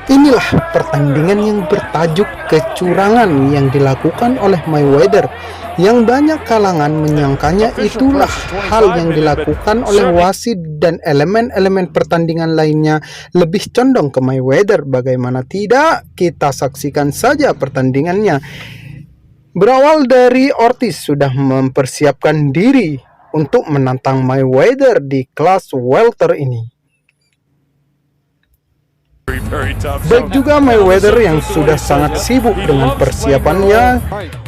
Inilah pertandingan yang bertajuk kecurangan yang dilakukan oleh Mayweather, yang banyak kalangan menyangkanya itulah hal yang dilakukan oleh wasit dan elemen-elemen pertandingan lainnya lebih condong ke Mayweather. Bagaimana tidak, kita saksikan saja pertandingannya. Berawal dari Ortiz sudah mempersiapkan diri untuk menantang Mayweather di kelas welter ini. Baik juga Mayweather yang sudah sangat sibuk dengan persiapannya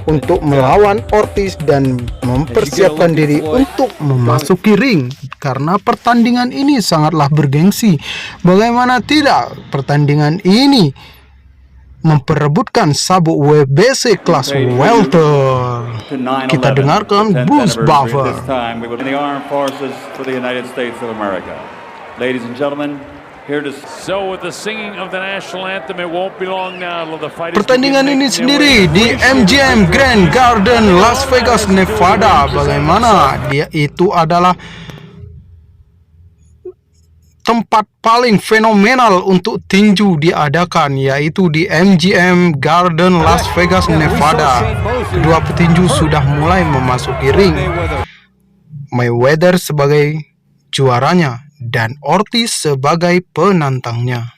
untuk melawan Ortiz dan mempersiapkan diri untuk memasuki ring, karena pertandingan ini sangatlah bergengsi. Bagaimana tidak, pertandingan ini memperebutkan sabuk WBC kelas welter. Kita dengarkan Bruce Buffer. Ladies and gentlemen, so with the singing of the national anthem, it won't be long now till the fight. Pertandingan ini sendiri di MGM Grand Garden Las Vegas, Nevada. Bagaimana dia itu adalah tempat paling fenomenal untuk tinju diadakan, yaitu di MGM Garden Las Vegas, Nevada. Kedua petinju sudah mulai memasuki ring. Mayweather sebagai juaranya dan Ortiz sebagai penantangnya.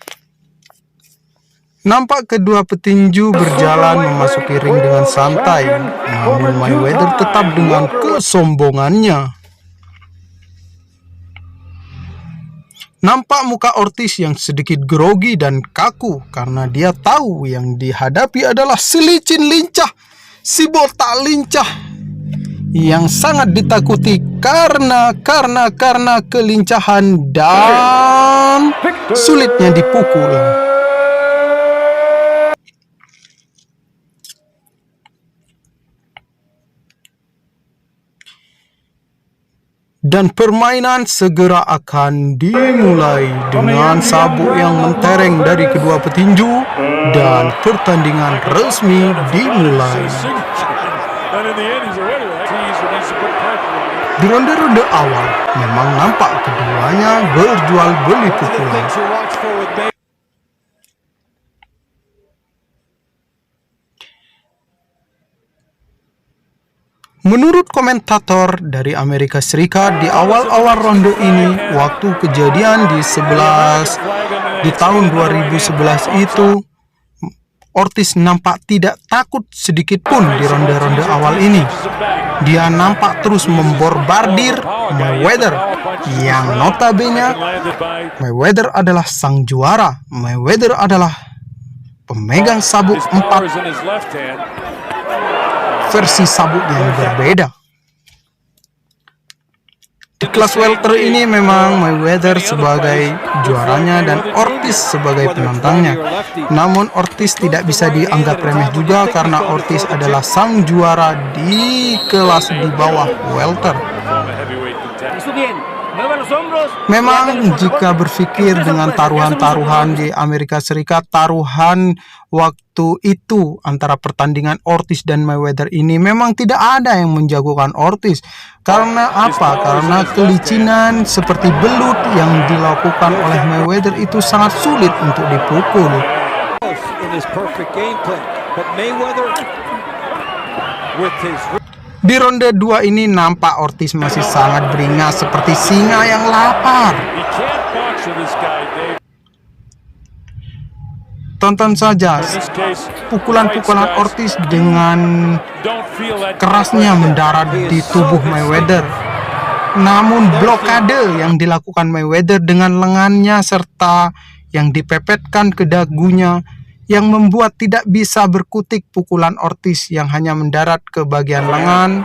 Nampak kedua petinju berjalan memasuki ring dengan santai, namun Mayweather tetap dengan kesombongannya. Nampak muka Ortiz yang sedikit grogi dan kaku karena dia tahu yang dihadapi adalah si licin lincah, si botak lincah yang sangat ditakuti karena kelincahan dan sulitnya dipukul. Dan permainan segera akan dimulai dengan sabuk yang mentereng dari kedua petinju dan pertandingan resmi dimulai. Di ronde-ronde awal memang nampak keduanya berjual beli pukulan. Menurut komentator dari Amerika Serikat, di awal-awal ronde ini, waktu kejadian di tahun 2011 itu, Ortiz nampak tidak takut sedikit pun di ronde-ronde awal ini. Dia nampak terus memborbardir Mayweather, yang notabene Mayweather adalah sang juara. Mayweather adalah pemegang sabuk 4 versi sabuk yang berbeda. Di kelas welter ini memang Mayweather sebagai juaranya dan Ortiz sebagai penantangnya. Namun Ortiz tidak bisa dianggap remeh juga karena Ortiz adalah sang juara di kelas di bawah welter. Memang jika berpikir dengan taruhan-taruhan di Amerika Serikat, taruhan waktu itu antara pertandingan Ortiz dan Mayweather ini memang tidak ada yang menjagokan Ortiz. Karena apa? Karena kelicinan seperti belut yang dilakukan oleh Mayweather itu sangat sulit untuk dipukul. Di ronde 2 ini nampak Ortiz masih sangat beringas seperti singa yang lapar. Tonton saja pukulan-pukulan Ortiz dengan kerasnya mendarat di tubuh Mayweather. Namun blokade yang dilakukan Mayweather dengan lengannya serta yang dipepetkan ke dagunya yang membuat tidak bisa berkutik pukulan Ortiz yang hanya mendarat ke bagian lengan,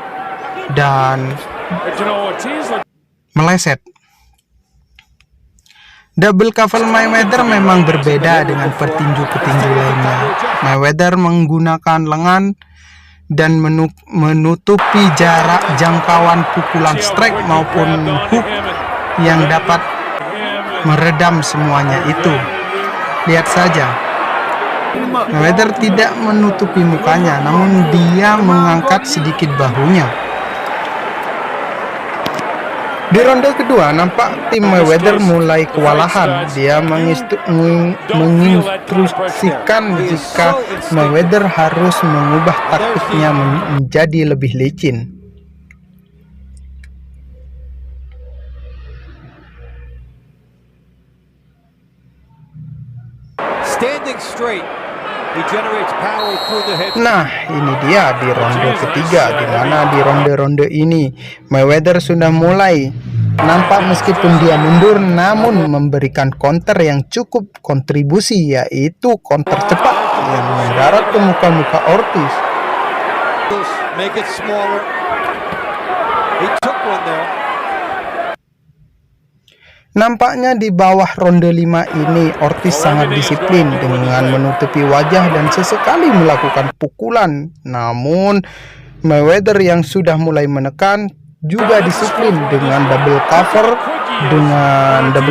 dan meleset. Double cover Mayweather memang berbeda dengan petinju-petinju lainnya. Mayweather menggunakan lengan dan menutupi jarak jangkauan pukulan strike maupun hook yang dapat meredam semuanya itu. Lihat saja, Mayweather tidak menutupi mukanya, namun dia mengangkat sedikit bahunya. Di ronde kedua, nampak tim Mayweather mulai kewalahan. Dia menginstruksikan jika Mayweather harus mengubah taktiknya menjadi lebih licin. Standing straight, he generates power through the head. Nah, ini dia di ronde ketiga, di mana di ronde-ronde ini Mayweather sudah mulai nampak meskipun dia mundur, namun memberikan counter yang cukup kontribusi, yaitu counter cepat yang mendarat ke muka-muka Ortiz. Make it smaller. He took one there. Nampaknya di bawah ronde 5 ini Ortiz sangat disiplin dengan menutupi wajah dan sesekali melakukan pukulan. Namun Mayweather yang sudah mulai menekan juga disiplin dengan double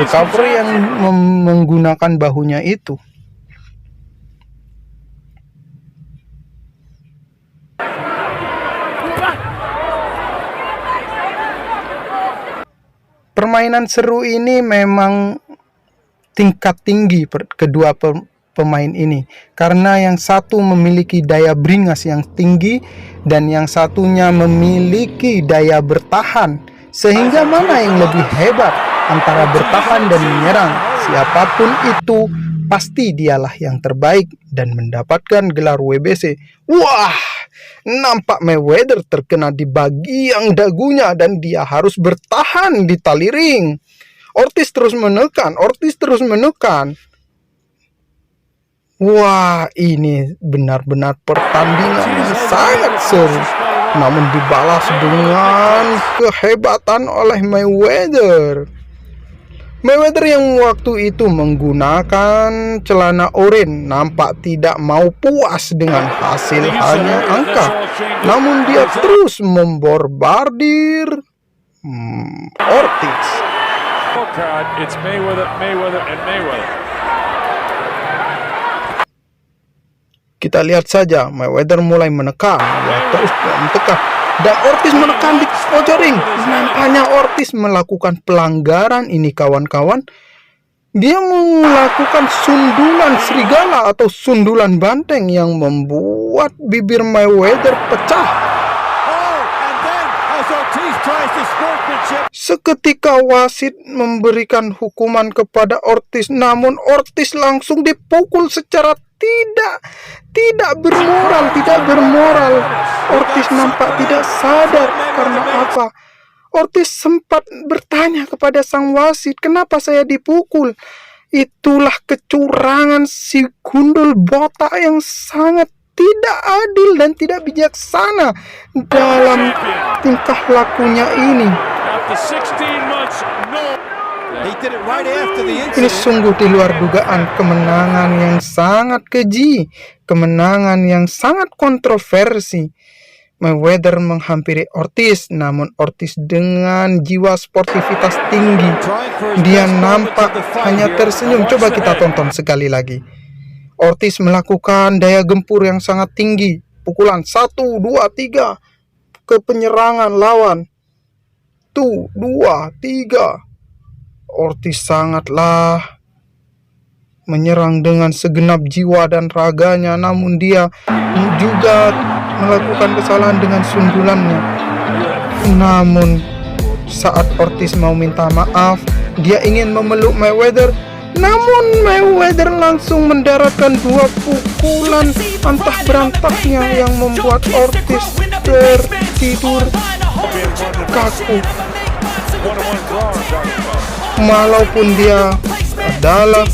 cover yang menggunakan bahunya itu. Permainan seru ini memang tingkat tinggi kedua pemain ini, karena yang satu memiliki daya beringas yang tinggi dan yang satunya memiliki daya bertahan, sehingga mana yang lebih hebat antara bertahan dan menyerang. Siapapun itu pasti dialah yang terbaik dan mendapatkan gelar WBC. Wah, nampak Mayweather terkena di bagian dagunya dan dia harus bertahan di tali ring. Ortiz terus menekan. Wah, ini benar-benar pertandingan yang sangat seru, namun dibalas dengan kehebatan oleh Mayweather. Mayweather yang waktu itu menggunakan celana oranye nampak tidak mau puas dengan hasil hanya angka, namun dia terus memborbardir Ortiz. It's Mayweather, and Mayweather. Kita lihat saja, Mayweather mulai menekan, ya terus menekan, dan Ortiz menekan di pojok ring. Nampaknya Ortiz melakukan pelanggaran ini, kawan-kawan. Dia melakukan sundulan serigala atau sundulan banteng yang membuat bibir Mayweather pecah. Seketika wasit memberikan hukuman kepada Ortiz, namun Ortiz langsung dipukul secara tidak bermoral. Ortiz nampak tidak sadar karena apa? Ortiz sempat bertanya kepada sang wasit, "Kenapa saya dipukul?" Itulah kecurangan si gundul botak yang sangat tidak adil dan tidak bijaksana dalam tingkah lakunya ini. Ini sungguh di luar dugaan, kemenangan yang sangat keji, kemenangan yang sangat kontroversi. Mayweather menghampiri Ortiz, namun Ortiz dengan jiwa sportivitas tinggi, dia nampak hanya tersenyum. Coba kita tonton sekali lagi. Ortiz melakukan daya gempur yang sangat tinggi, pukulan 1, 2, 3 ke penyerangan lawan. 1, 2, 3. Ortiz sangatlah menyerang dengan segenap jiwa dan raganya, namun dia juga melakukan kesalahan dengan sundulannya. Namun saat Ortiz mau minta maaf, dia ingin memeluk Mayweather, namun Mayweather langsung mendaratkan 2 pukulan antah berantaknya yang membuat Ortiz tertidur kaku. Walaupun dia adalah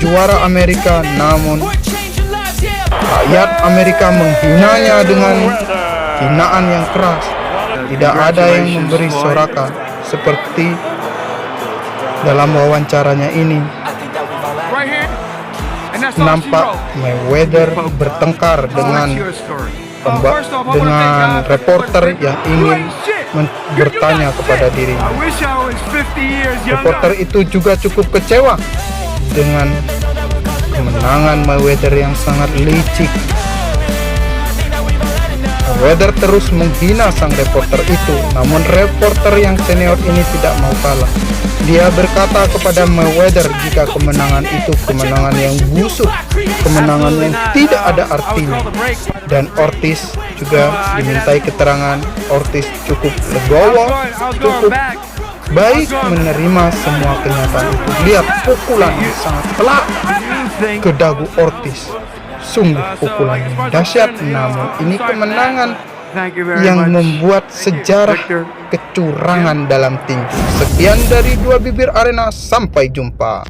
juara Amerika, namun rakyat Amerika menghinanya dengan hinaan yang keras. Tidak ada yang memberi sorakan seperti Dalam wawancaranya ini, Right here. And that's all she nampak wrote. Mayweather bertengkar dengan First off, I wanna dengan thank God reporter for yang ingin bertanya kepada I dirinya. wish I was 50 years Reporter younger. itu juga cukup kecewa dengan kemenangan Mayweather yang sangat licik. Mayweather terus menghina sang reporter itu, namun reporter yang senior ini tidak mau kalah. Dia berkata kepada Mayweather jika kemenangan itu kemenangan yang busuk, kemenangan yang tidak ada artinya. Dan Ortiz juga dimintai keterangan. Ortiz cukup legowo, cukup baik menerima semua kenyataan itu. Lihat pukulan yang sangat telak ke dagu Ortiz. Sungguh pukulan yang dahsyat, namun ini kemenangan yang membuat sejarah kecurangan dalam tinju. Sekian dari Dua Bibir Arena, sampai jumpa.